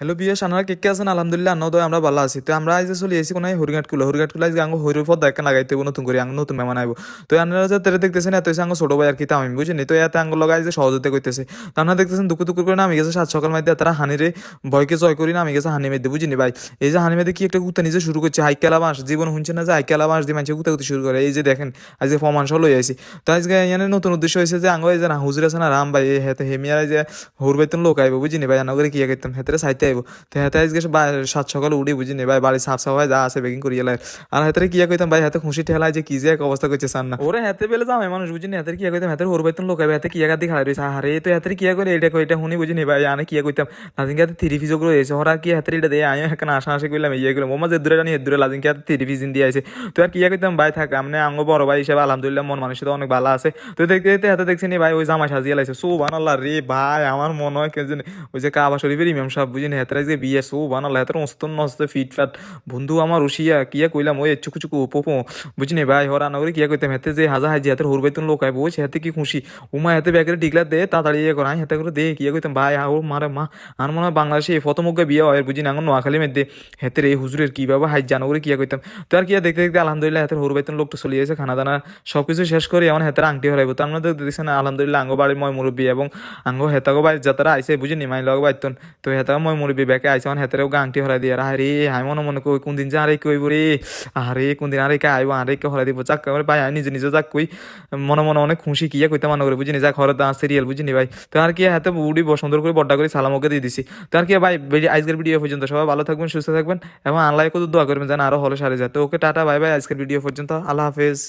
Hello বিয়াস আনারা কে কে আছেন আলহামদুলিল্লাহ আন্না আমরা ভালো আছি তো আমরা আজ চলে এসেছি কোনো হরিঘাট আজকে আঙ্গ হরির পর দেখা লাগাইতে নতুন করে আঙ্গ নতুন মেহমান আইব তো আপনারা যে তেরে দেখতেছেন এত আঙ্গ ছোট ভাই আর কি আমি বুঝিনি তো এত আঙ্গ লগাই যে সহযোগিতা করতেছে তো আপনারা দেখতেছেন দুঃখ দুঃখ করে নামি গেছে সাত সকাল মাইতে তারা হানিরে ভয়কে জয় করি নামি গেছে হানি মেদে বুঝিনি ভাই এই যে হানি মেদে কি একটা কুত্তা নিজে শুরু করছে হাইকেলা বাঁশ জীবন শুনছে না যে হাইকেলা বাঁশ দিয়ে মানুষের কুত্তা কুত্তি শুরু করে এই যে দেখেন আজকে প্রমাণ সহ লই আইছি তো আজকে এখানে নতুন উদ্দেশ্য হয়েছে যে আঙ্গ এই যে না হুজুর আছে না রাম ভাই হেতে হেমিয়ার যে হুর বাইতন লোক আইব বুঝিনি ভাই আনা করে কি করতাম হেতে সাইতে আইব তো হেতে আজকে সাত সকালে উঠি বুঝিনি ভাই বাড়ি সাফ সাফাই যা আছে বেগিং করিয়ে লাই আর হাতের কিয়া কইতাম ভাই হাতে খুশি ঠেলায় যে কি যে এক অবস্থা করছে সান না ওরে হাতে বেলে যাও মানুষ বুঝিনি হাতের কিয়া কইতাম হাতের ওর বাইতন লোক আইবে হাতে কিয়া গাদি খাড়াই রয়েছে আরে তো হাতের কিয়া করে এটা কইটা শুনি বুঝিনি ভাই আনে কিয়া কইতাম লাজিং হাতে থ্রি ফিজ করে এসে ওরা কি হাতের এটা দিয়ে আয় এখানে আসা আসে করলাম ইয়ে করলাম মোমা যে দূরে জানি দূরে লাজিং হাতে থ্রি ফিজ দিয়ে আইছে তো আর কিয়া কইতাম ভাই থাক আমনে আঙ্গ বড় ভাই হিসেবে আলহামদুলিল্লাহ মন মানুষের অনেক ভালো আছে তো দেখতে দেখতে হাতে দেখছি নি ভাই ওই জামা সাজিয়ে লাইছে সুবহানাল্লাহ রে ভাই আমার মনে হয় কেন ওই যে কাবা শরীফের ইমাম সাহেব বুঝিনি হাতের যে বিয়ে সুবহানাল্লাহ হাতের মস্তন নস্তে ফিট ফাট বন্ধু আমার রুশিয়া কিয়া কইলাম ওই চুকু চুকু পোপো বুঝিনি ভাই হরা নগরে কিয়া কইতাম হাতে যে হাজা হাজি হাতের হুরবাইতুন লোক আইব সে হাতে কি খুশি উমা হাতে ব্যাগের টিকলা দে তাড়াতাড়ি ইয়ে কর হাতে করে দে কিয়া কইতাম ভাই ও মারে মা আর মনে হয় বাংলাদেশে এই প্রথম বিয়ে হয় বুঝিনি আঙুন নোয়াখালী মেদে হাতের এই হুজুরের কিভাবে হাইজ জানো করে কিয়া কইতাম তো আর কিয়া দেখতে দেখতে আলহামদুলিল্লাহ হাতের হুরবাইতুন লোকটা চলে গেছে খানা দানা সবকিছু শেষ করে এমন হাতের আংটি হরাইব তো আমরা দেখছেন আলহামদুলিল্লাহ আঙ্গ বাড়ির ময় মুরব্বী এবং আঙ্গ হেতাগো বাড়ি যাতারা আইসে বুঝিনি মাই লগ বাইতন তো হেতাগো ময় মুরব্বী ব্যাকে আইসে আমার হেতারেও আংটি হরাই দিয়ে আরে হাই মনে মনে কই কোন দিন যা আরে কইব রে আরে কোন দিন আরে কে আইব আরে কে হরাই দিব চাক করে ভাই নিজে নিজে যাক কই মনে মনে অনেক খুশি কিয়া কইতে মনে করে বুঝিনি যাক হরত সিরিয়াল বুঝিনি ভাই তো আর কি হাতে বুড়ি সুন্দর করে বড্ডা করে সালাম ওকে দিয়ে দিছি তো আর কি ভাই আজকের ভিডিও পর্যন্ত সবাই ভালো থাকবেন সুস্থ থাকবেন এবং আল্লাহ কত দোয়া করবেন যেন আরো হলে সারে যায় তো ওকে টাটা বাই বাই আজকের ভিডিও পর্যন্ত আল্লাহ হাফেজ।